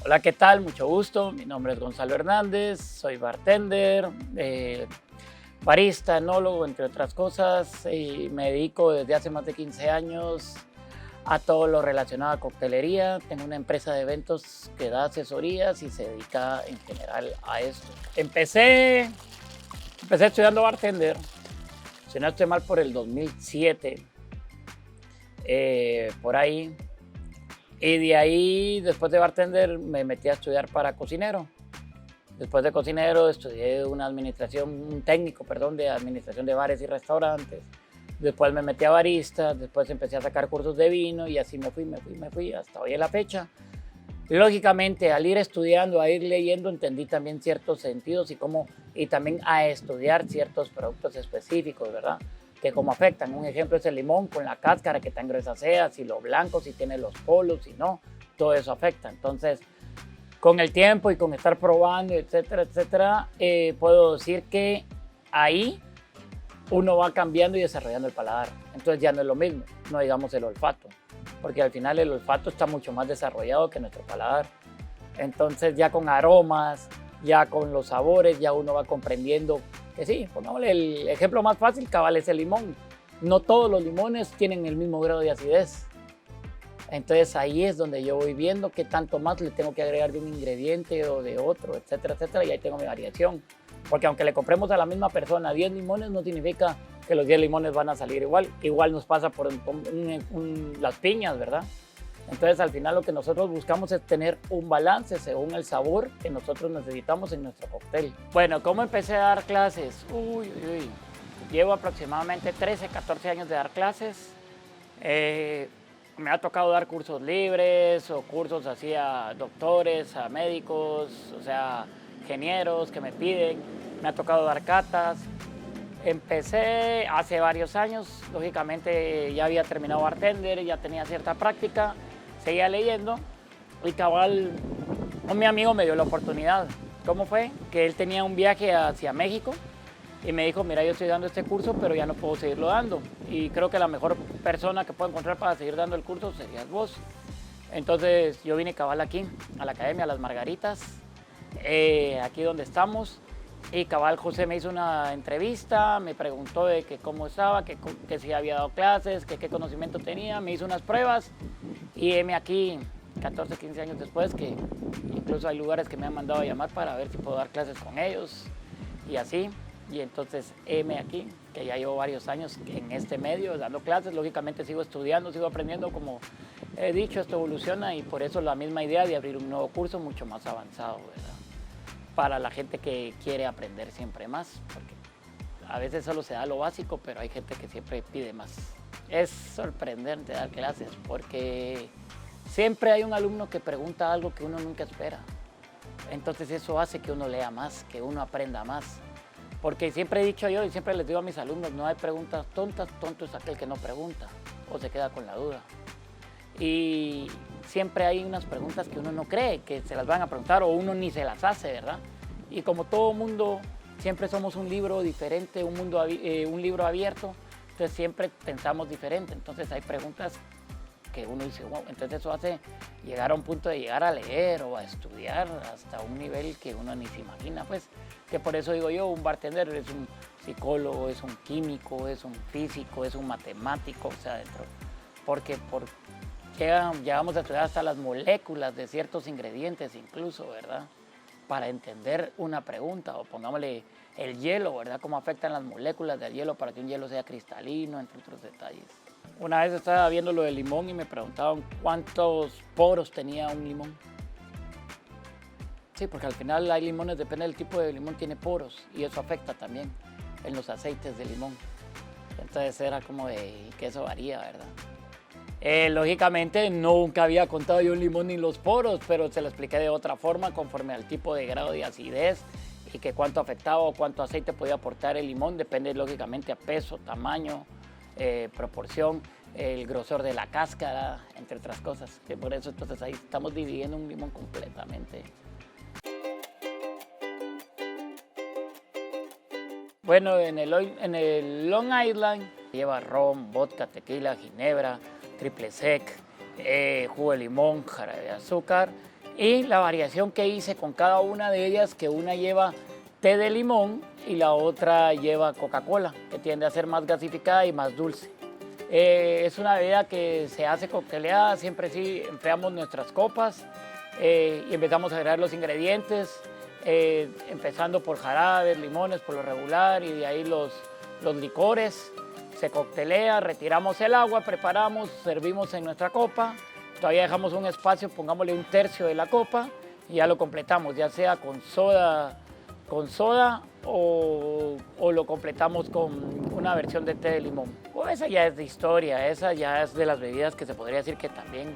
Hola, ¿qué tal? Mucho gusto. Mi nombre es Gonzalo Hernández, soy bartender, barista, enólogo, entre otras cosas. Y me dedico desde hace más de 15 años a todo lo relacionado a coctelería. Tengo una empresa de eventos que da asesorías y se dedica en general a esto. Empecé estudiando bartender, si no estoy mal, por el 2007, por ahí. Y de ahí, después de bartender, me metí a estudiar para cocinero. Después de cocinero, estudié un técnico, perdón, de administración de bares y restaurantes. Después me metí a barista, después empecé a sacar cursos de vino y así me fui hasta hoy en la fecha. Y lógicamente, al ir estudiando, a ir leyendo, entendí también ciertos sentidos y también a estudiar ciertos productos específicos, ¿verdad? Que cómo afectan. Un ejemplo es el limón con la cáscara, que tan gruesa sea, si lo blanco, si tiene los polos, si no, todo eso afecta. Entonces, con el tiempo y con estar probando, etcétera, puedo decir que ahí uno va cambiando y desarrollando el paladar. Entonces ya no es lo mismo, no digamos el olfato, porque al final el olfato está mucho más desarrollado que nuestro paladar. Entonces ya con aromas, ya con los sabores, ya uno va comprendiendo que sí, pongámosle el ejemplo más fácil, cabal, es el limón. No todos los limones tienen el mismo grado de acidez. Entonces ahí es donde yo voy viendo qué tanto más le tengo que agregar de un ingrediente o de otro, etcétera, y ahí tengo mi variación. Porque aunque le compremos a la misma persona 10 limones, no significa que los 10 limones van a salir igual. Igual nos pasa por las piñas, ¿verdad? Entonces al final lo que nosotros buscamos es tener un balance según el sabor que nosotros necesitamos en nuestro cóctel. Bueno, ¿cómo empecé a dar clases? Llevo aproximadamente 13, 14 años de dar clases. Me ha tocado dar cursos libres o cursos así a doctores, a médicos, o sea, ingenieros que me piden. Me ha tocado dar catas. Empecé hace varios años, lógicamente ya había terminado bartender, ya tenía cierta práctica, seguía leyendo y cabal, mi amigo me dio la oportunidad. ¿Cómo fue? Que él tenía un viaje hacia México y me dijo, mira, yo estoy dando este curso, pero ya no puedo seguirlo dando. Y creo que la mejor persona que puedo encontrar para seguir dando el curso serías vos. Entonces yo vine cabal aquí, a la Academia Las Margaritas, aquí donde estamos. Y cabal José me hizo una entrevista, me preguntó de que cómo estaba, que si había dado clases, que qué conocimiento tenía, me hizo unas pruebas. Y heme aquí 14, 15 años después, que incluso hay lugares que me han mandado a llamar para ver si puedo dar clases con ellos y así. Y entonces heme aquí, que ya llevo varios años en este medio dando clases. Lógicamente sigo estudiando, sigo aprendiendo, como he dicho, esto evoluciona y por eso la misma idea de abrir un nuevo curso mucho más avanzado, ¿verdad? Para la gente que quiere aprender siempre más, porque a veces solo se da lo básico, pero hay gente que siempre pide más. Es sorprendente dar clases porque siempre hay un alumno que pregunta algo que uno nunca espera. Entonces eso hace que uno lea más, que uno aprenda más. Porque siempre he dicho yo y siempre les digo a mis alumnos, no hay preguntas tontas, tonto es aquel que no pregunta o se queda con la duda. Y siempre hay unas preguntas que uno no cree que se las van a preguntar o uno ni se las hace, ¿verdad? Y como todo mundo, siempre somos un libro diferente, un libro abierto, entonces siempre pensamos diferente. Entonces hay preguntas que uno dice, wow, entonces eso hace llegar a un punto de llegar a leer o a estudiar hasta un nivel que uno ni se imagina, pues, que por eso digo yo, un bartender es un psicólogo, es un químico, es un físico, es un matemático, o sea, porque llegamos a estudiar hasta las moléculas de ciertos ingredientes incluso, ¿verdad? Para entender una pregunta, o pongámosle el hielo, ¿verdad? Cómo afectan las moléculas del hielo para que un hielo sea cristalino, entre otros detalles. Una vez estaba viendo lo del limón y me preguntaban cuántos poros tenía un limón. Sí, porque al final hay limones, depende del tipo de limón, tiene poros y eso afecta también en los aceites de limón. Entonces era como de que eso varía, ¿verdad? Lógicamente nunca había contado yo un limón ni los poros, pero se lo expliqué de otra forma conforme al tipo de grado de acidez y que cuánto afectaba o cuánto aceite podía aportar el limón, depende lógicamente a peso, tamaño, proporción, el grosor de la cáscara, entre otras cosas. Que por eso entonces ahí estamos dividiendo un limón completamente. Bueno, en el Long Island lleva ron, vodka, tequila, ginebra, triple sec, jugo de limón, jarabe de azúcar. Y la variación que hice con cada una de ellas, que una lleva té de limón y la otra lleva Coca-Cola, que tiende a ser más gasificada y más dulce. Es una bebida que se hace cocteleada, siempre sí enfriamos nuestras copas y empezamos a agregar los ingredientes, empezando por jarabes, limones por lo regular y de ahí los licores. Se coctelea, retiramos el agua, preparamos, servimos en nuestra copa, todavía dejamos un espacio, pongámosle un tercio de la copa y ya lo completamos, ya sea con soda o lo completamos con una versión de té de limón. O esa ya es de historia, esa ya es de las bebidas que se podría decir que también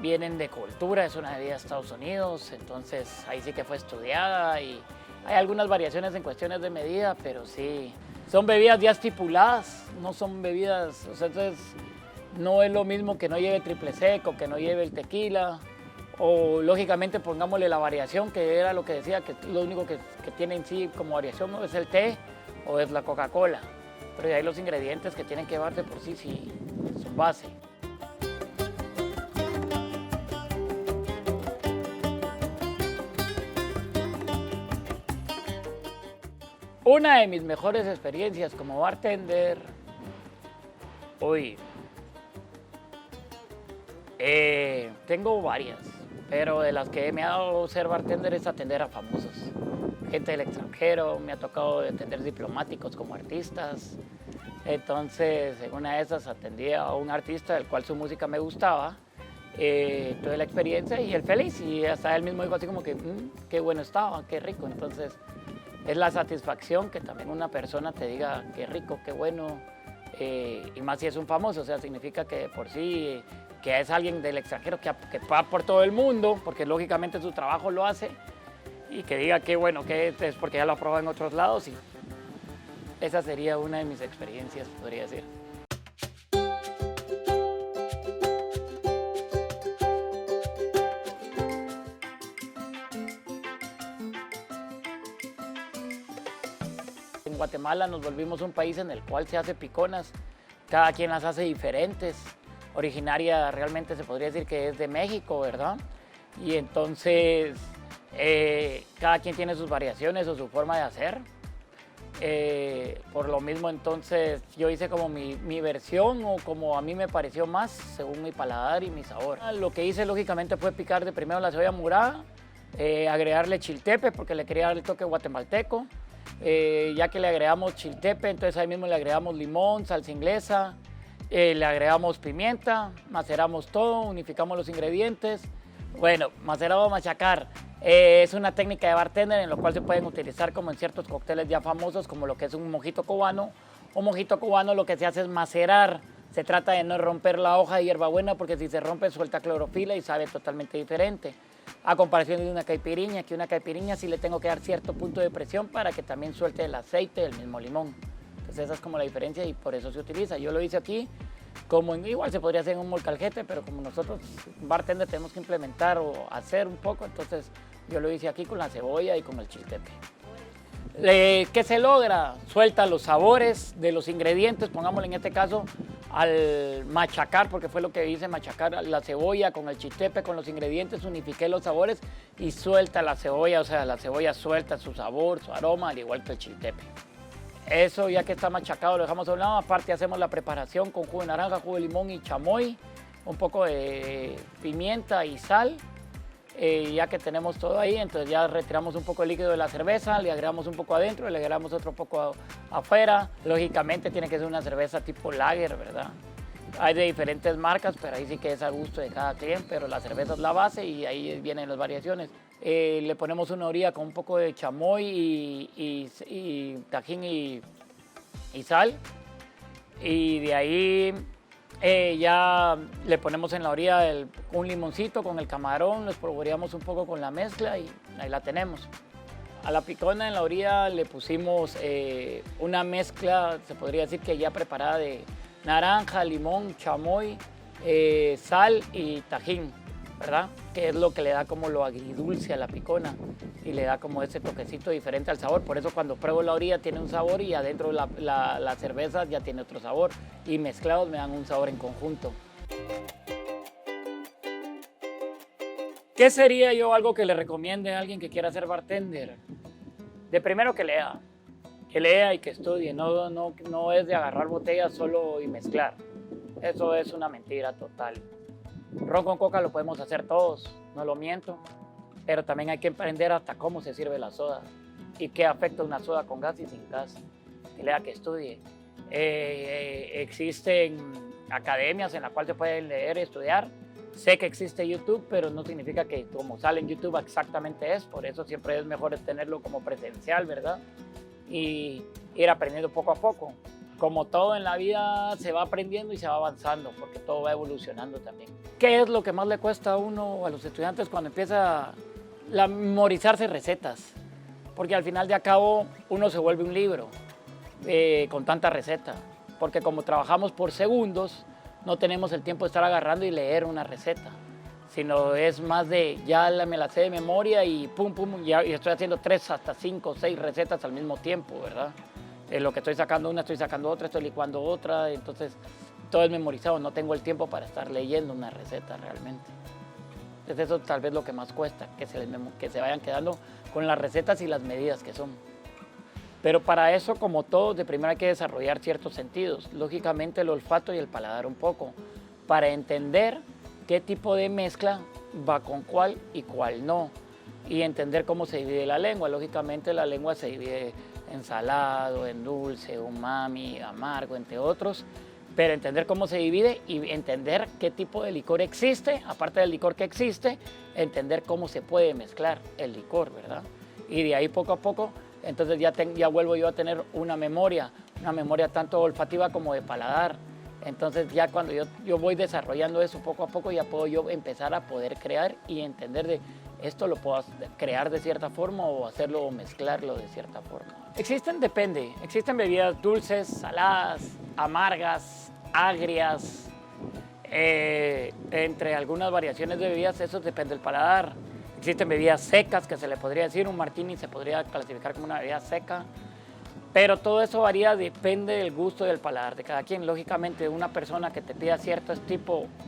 vienen de cultura, es una bebida de Estados Unidos, entonces ahí sí que fue estudiada y hay algunas variaciones en cuestiones de medida, pero sí, son bebidas ya estipuladas, no son bebidas, o sea, entonces no es lo mismo que no lleve triple seco, que no lleve el tequila, o lógicamente pongámosle la variación, que era lo que decía, que lo único que tiene en sí como variación ¿no? es el té o es la Coca-Cola, pero de ahí los ingredientes que tienen que llevar de por sí, sí son base. Una de mis mejores experiencias como bartender, uy, tengo varias, pero de las que me ha dado ser bartender es atender a famosos, gente del extranjero, me ha tocado atender diplomáticos como artistas, entonces en una de esas atendí a un artista del cual su música me gustaba, tuve la experiencia y él feliz y hasta él mismo dijo así como que qué bueno estaba, qué rico, entonces es la satisfacción que también una persona te diga qué rico, qué bueno, y más si es un famoso, o sea, significa que por sí, que es alguien del extranjero que va por todo el mundo, porque lógicamente su trabajo lo hace, y que diga qué bueno que es porque ya lo ha probado en otros lados, y esa sería una de mis experiencias, podría decir. En Guatemala nos volvimos un país en el cual se hace piconas, cada quien las hace diferentes. Originaria realmente se podría decir que es de México, ¿verdad? Y entonces cada quien tiene sus variaciones o su forma de hacer. Por lo mismo entonces yo hice como mi versión o como a mí me pareció más según mi paladar y mi sabor. Lo que hice lógicamente fue picar de primero la cebolla morada, agregarle chiltepe porque le quería dar el toque guatemalteco. Ya que le agregamos chiltepe, entonces ahí mismo le agregamos limón, salsa inglesa, le agregamos pimienta, maceramos todo, unificamos los ingredientes. Bueno, macerado o machacar es una técnica de bartender en la cual se pueden utilizar como en ciertos cócteles ya famosos como lo que es un mojito cubano. Un mojito cubano lo que se hace es macerar, se trata de no romper la hoja de hierbabuena porque si se rompe suelta clorofila y sabe totalmente diferente. A comparación de una caipiriña, que una caipiriña sí le tengo que dar cierto punto de presión para que también suelte el aceite del mismo limón. Entonces esa es como la diferencia y por eso se utiliza. Yo lo hice aquí, como igual se podría hacer en un molcajete, pero como nosotros bartender tenemos que implementar o hacer un poco, entonces yo lo hice aquí con la cebolla y con el chiltepe. ¿Qué se logra? Suelta los sabores de los ingredientes, pongámosle en este caso al machacar, porque fue lo que hice, machacar la cebolla con el chiltepe, con los ingredientes, unifiqué los sabores y suelta la cebolla, o sea, la cebolla suelta su sabor, su aroma, al igual que el chiltepe. Eso ya que está machacado lo dejamos a un lado, aparte hacemos la preparación con jugo de naranja, jugo de limón y chamoy, un poco de pimienta y sal. Ya que tenemos todo ahí, entonces ya retiramos un poco el líquido de la cerveza, le agregamos un poco adentro, le agregamos otro poco afuera. Lógicamente tiene que ser una cerveza tipo lager, ¿verdad? Hay de diferentes marcas, pero ahí sí que es a gusto de cada cliente, pero la cerveza es la base y ahí vienen las variaciones. Le ponemos una orilla con un poco de chamoy y tajín y sal, y de ahí ya le ponemos en la orilla un limoncito con el camarón, lo espolvoreamos un poco con la mezcla y ahí la tenemos. A la picona en la orilla le pusimos una mezcla, se podría decir que ya preparada de naranja, limón, chamoy, sal y tajín, ¿verdad? Que es lo que le da como lo agridulce a la picona y le da como ese toquecito diferente al sabor. Por eso cuando pruebo la orilla tiene un sabor y adentro la cerveza ya tiene otro sabor y mezclados me dan un sabor en conjunto. ¿Qué sería yo algo que le recomiende a alguien que quiera ser bartender? De primero que lea y que estudie, no es de agarrar botellas solo y mezclar. Eso es una mentira total. Ron con coca lo podemos hacer todos, no lo miento, pero también hay que aprender hasta cómo se sirve la soda y qué afecta una soda con gas y sin gas. Que lea, que estudie. Existen academias en las cuales se puede leer y estudiar. Sé que existe YouTube, pero no significa que como sale en YouTube exactamente es. Por eso siempre es mejor tenerlo como presencial, ¿verdad? Y ir aprendiendo poco a poco. Como todo en la vida se va aprendiendo y se va avanzando, porque todo va evolucionando también. ¿Qué es lo que más le cuesta a uno o a los estudiantes cuando empieza a memorizarse recetas? Porque al final de cabo uno se vuelve un libro con tanta receta. Porque como trabajamos por segundos, no tenemos el tiempo de estar agarrando y leer una receta, sino es más de ya me la sé de memoria y pum, pum, y estoy haciendo 3 hasta 5, 6 recetas al mismo tiempo, ¿verdad? Lo que estoy sacando una, estoy sacando otra, estoy licuando otra, entonces todo es memorizado, no tengo el tiempo para estar leyendo una receta realmente. Entonces eso tal vez lo que más cuesta, que se vayan quedando con las recetas y las medidas que son. Pero para eso, como todo, de primero hay que desarrollar ciertos sentidos. Lógicamente el olfato y el paladar un poco, para entender qué tipo de mezcla va con cuál y cuál no. Y entender cómo se divide la lengua. Lógicamente la lengua se divide en salado, en dulce, umami, amargo, entre otros. Pero entender cómo se divide y entender qué tipo de licor existe, aparte del licor que existe, entender cómo se puede mezclar el licor, ¿verdad? Y de ahí poco a poco, entonces ya vuelvo yo a tener una memoria tanto olfativa como de paladar. Entonces ya cuando yo voy desarrollando eso poco a poco, ya puedo yo empezar a poder crear y entender de esto lo puedo crear de cierta forma o hacerlo o mezclarlo de cierta forma. Existen bebidas dulces, saladas, amargas, agrias, entre algunas variaciones de bebidas, eso depende del paladar. Existen bebidas secas, que se le podría decir, un martini se podría clasificar como una bebida seca, pero todo eso varía, depende del gusto y del paladar de cada quien. Lógicamente, una persona que te pida cierto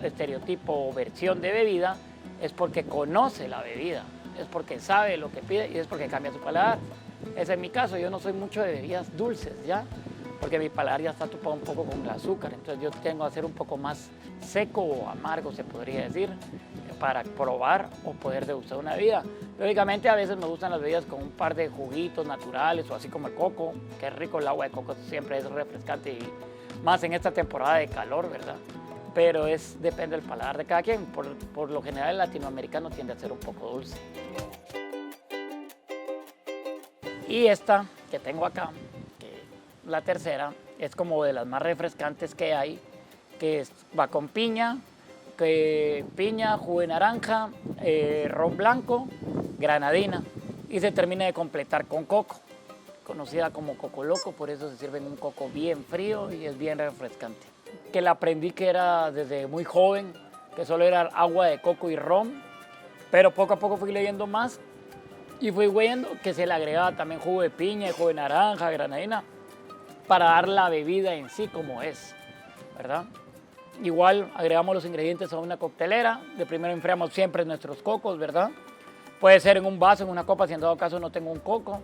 estereotipo o versión de bebida es porque conoce la bebida, es porque sabe lo que pide y es porque cambia su paladar. Ese es mi caso, yo no soy mucho de bebidas dulces, ¿ya? Porque mi paladar ya está topado un poco con el azúcar, entonces yo tengo que hacer un poco más seco o amargo, se podría decir, para probar o poder degustar una bebida. Lógicamente a veces me gustan las bebidas con un par de juguitos naturales o así como el coco, que es rico, el agua de coco siempre es refrescante y más en esta temporada de calor, ¿verdad? Pero depende del paladar de cada quien, por lo general el latinoamericano tiende a ser un poco dulce. Y esta que tengo acá, la tercera, es como de las más refrescantes que hay, va con piña, jugo de naranja, ron blanco, granadina y se termina de completar con coco, conocida como coco loco, por eso se sirve en un coco bien frío y es bien refrescante. Que la aprendí que era desde muy joven, que solo era agua de coco y ron, pero poco a poco fui leyendo más y fui viendo que se le agregaba también jugo de piña, jugo de naranja, granadina, para dar la bebida en sí como es, ¿verdad? Igual agregamos los ingredientes a una coctelera, de primero enfriamos siempre nuestros cocos, ¿verdad? Puede ser en un vaso, en una copa, si en dado caso no tengo un coco.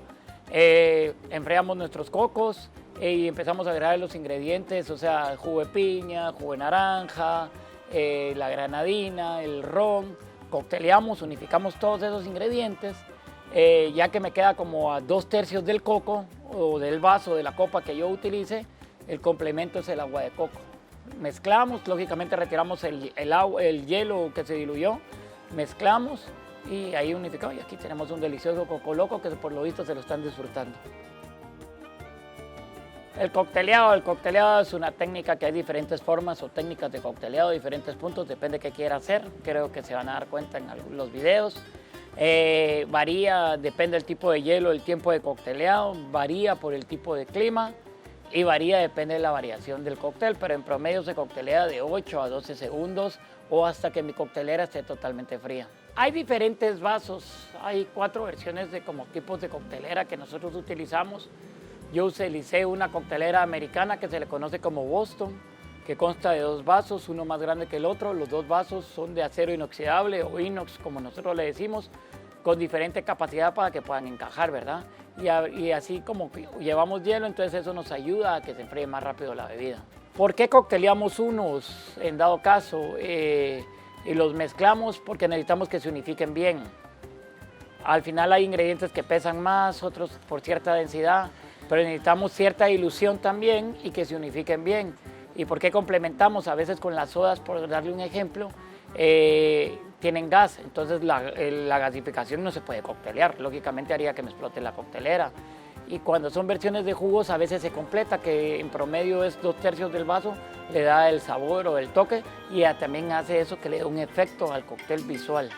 Enfriamos nuestros cocos y empezamos a agregar los ingredientes, o sea, jugo de piña, jugo de naranja, la granadina, el ron. Cocteleamos, unificamos todos esos ingredientes, ya que me queda como a 2/3 del coco o del vaso, de la copa que yo utilice, el complemento es el agua de coco. Mezclamos, lógicamente retiramos el hielo que se diluyó, mezclamos y ahí unificamos. Y aquí tenemos un delicioso coco loco que por lo visto se lo están disfrutando. El cocteleado es una técnica que hay diferentes formas o técnicas de cocteleado, diferentes puntos, depende de qué quiera hacer. Creo que se van a dar cuenta en los videos. Varía, depende del tipo de hielo, el tiempo de cocteleado, varía por el tipo de clima. Y varía, depende de la variación del cóctel, pero en promedio se coctelea de 8 a 12 segundos o hasta que mi coctelera esté totalmente fría. Hay diferentes vasos, hay 4 versiones de como tipos de coctelera que nosotros utilizamos. Yo utilicé una coctelera americana que se le conoce como Boston, que consta de 2 vasos, uno más grande que el otro. Los 2 vasos son de acero inoxidable o inox, como nosotros le decimos, con diferente capacidad para que puedan encajar, ¿verdad? Y así como llevamos hielo, entonces eso nos ayuda a que se enfríe más rápido la bebida. ¿Por qué cocteleamos unos en dado caso y los mezclamos? Porque necesitamos que se unifiquen bien. Al final hay ingredientes que pesan más, otros por cierta densidad, pero necesitamos cierta dilución también y que se unifiquen bien. ¿Y por qué complementamos? A veces con las sodas, por darle un ejemplo, tienen gas, entonces la gasificación no se puede coctelear, lógicamente haría que me explote la coctelera. Y cuando son versiones de jugos a veces se completa, que en promedio es 2/3 del vaso, le da el sabor o el toque y también hace eso que le da un efecto al cóctel visual.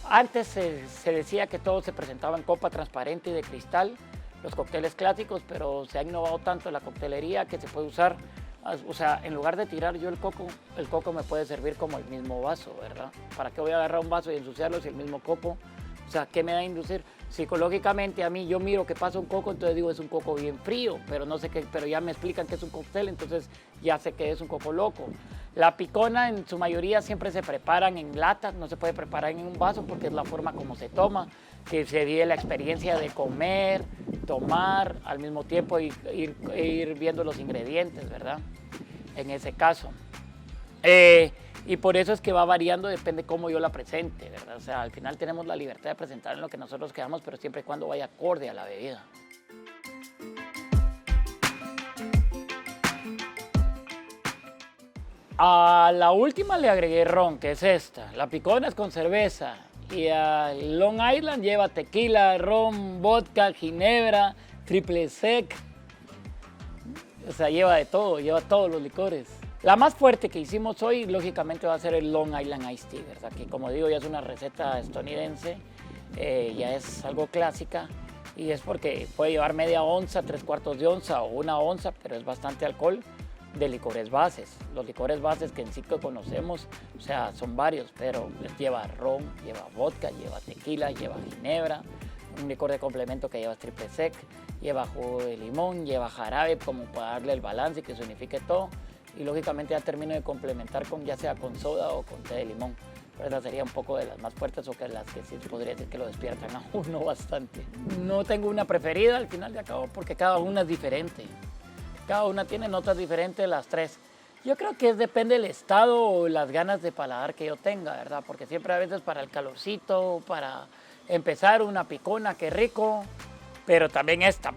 Antes se decía que todo se presentaba en copa transparente y de cristal, los cócteles clásicos, pero se ha innovado tanto la coctelería que se puede usar, o sea, en lugar de tirar yo el coco me puede servir como el mismo vaso, ¿verdad? ¿Para qué voy a agarrar un vaso y ensuciarlo si el mismo coco? O sea, ¿qué me da a inducir? Psicológicamente a mí yo miro que pasa un coco, entonces digo es un coco bien frío, pero no sé qué, pero ya me explican que es un cóctel, entonces ya sé que es un coco loco. La picona en su mayoría siempre se preparan en latas, no se puede preparar en un vaso porque es la forma como se toma, que se vive la experiencia de comer, tomar, al mismo tiempo ir viendo los ingredientes, ¿verdad? En ese caso. Y por eso es que va variando, depende cómo yo la presente, ¿verdad? O sea, al final tenemos la libertad de presentar en lo que nosotros queramos, pero siempre y cuando vaya acorde a la bebida. A la última le agregué ron, que es esta. La picona es con cerveza. Y al Long Island lleva tequila, ron, vodka, ginebra, triple sec. O sea, lleva de todo, lleva todos los licores. La más fuerte que hicimos hoy, lógicamente, va a ser el Long Island Iced Tea, ¿verdad? Que como digo, ya es una receta estadounidense, ya es algo clásica. Y es porque puede llevar media onza, 3/4 de onza o 1 onza, pero es bastante alcohol de licores bases. Los licores bases que en sí que conocemos, o sea, son varios, pero lleva ron, lleva vodka, lleva tequila, lleva ginebra, un licor de complemento que lleva triple sec, lleva jugo de limón, lleva jarabe como para darle el balance y que se unifique todo. Y lógicamente ya termino de complementar con ya sea con soda o con té de limón. Pero esa sería un poco de las más fuertes o que las que sí podría decir que lo despiertan a uno bastante. No tengo una preferida al final de cabo porque cada una es diferente. Cada una tiene notas diferentes, las tres. Yo creo que depende del estado o las ganas de paladar que yo tenga, ¿verdad? Porque siempre a veces para el calorcito, para empezar una picona, qué rico. Pero también esta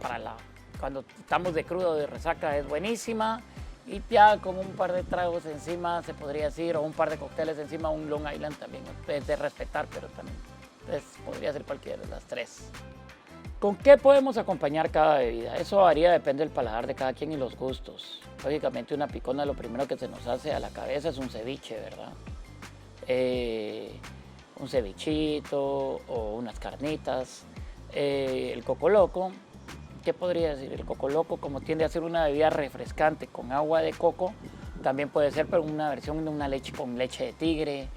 cuando estamos de crudo o de resaca es buenísima. Y ya con un par de tragos encima, se podría decir, o un par de cócteles encima, un Long Island también es de respetar, pero también podría ser cualquiera de las tres. ¿Con qué podemos acompañar cada bebida? Eso varía, depende del paladar de cada quien y los gustos. Lógicamente una picona, lo primero que se nos hace a la cabeza es un ceviche, ¿verdad? Un cevichito o unas carnitas. El coco loco. ¿Qué podría decir? El coco loco, como tiende a ser una bebida refrescante con agua de coco, también puede ser, pero una versión de una leche con leche de tigre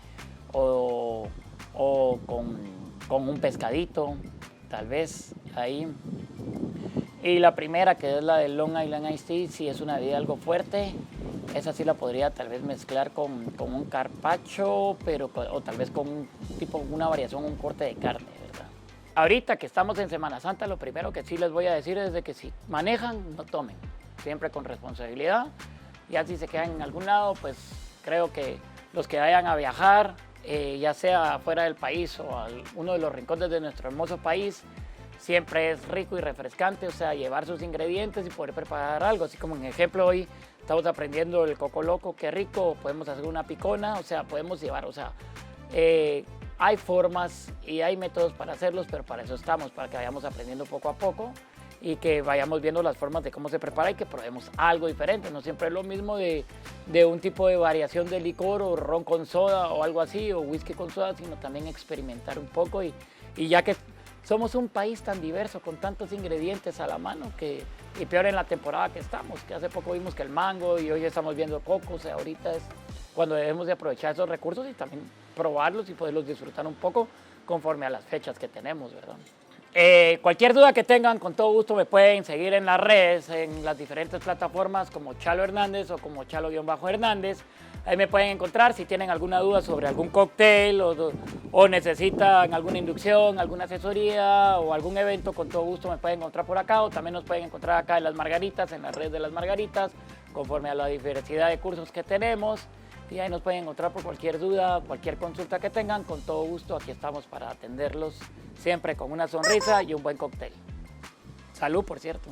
o con un pescadito, tal vez ahí. Y la primera, que es la del Long Island Iced Tea, si es una bebida algo fuerte, esa sí la podría tal vez mezclar con un carpaccio, o tal vez con una variación, un corte de carne, ¿verdad? Ahorita que estamos en Semana Santa, lo primero que sí les voy a decir es de que si manejan, no tomen, siempre con responsabilidad. Ya si se quedan en algún lado, pues creo que los que vayan a viajar, ya sea fuera del país o a uno de los rincones de nuestro hermoso país, siempre es rico y refrescante, o sea, llevar sus ingredientes y poder preparar algo. Así como en ejemplo hoy estamos aprendiendo el coco loco, qué rico, podemos hacer una picona, o sea, podemos llevar, o sea, hay formas y hay métodos para hacerlos, pero para eso estamos, para que vayamos aprendiendo poco a poco y que vayamos viendo las formas de cómo se prepara y que probemos algo diferente. No siempre es lo mismo de un tipo de variación de licor o ron con soda o algo así, o whisky con soda, sino también experimentar un poco y ya que somos un país tan diverso con tantos ingredientes a la mano y peor en la temporada que estamos, que hace poco vimos que el mango y hoy estamos viendo coco, o sea, ahorita es cuando debemos de aprovechar esos recursos y también probarlos y poderlos disfrutar un poco conforme a las fechas que tenemos, ¿verdad? Cualquier duda que tengan, con todo gusto me pueden seguir en las redes, en las diferentes plataformas como Chalo Hernández o como Chalo-Hernández. Ahí me pueden encontrar si tienen alguna duda sobre algún cóctel o necesitan alguna inducción, alguna asesoría o algún evento, con todo gusto me pueden encontrar por acá, o también nos pueden encontrar acá en Las Margaritas, en las redes de Las Margaritas, conforme a la diversidad de cursos que tenemos. Y ahí nos pueden encontrar por cualquier duda, cualquier consulta que tengan, con todo gusto aquí estamos para atenderlos, siempre con una sonrisa y un buen cóctel. Salud, por cierto.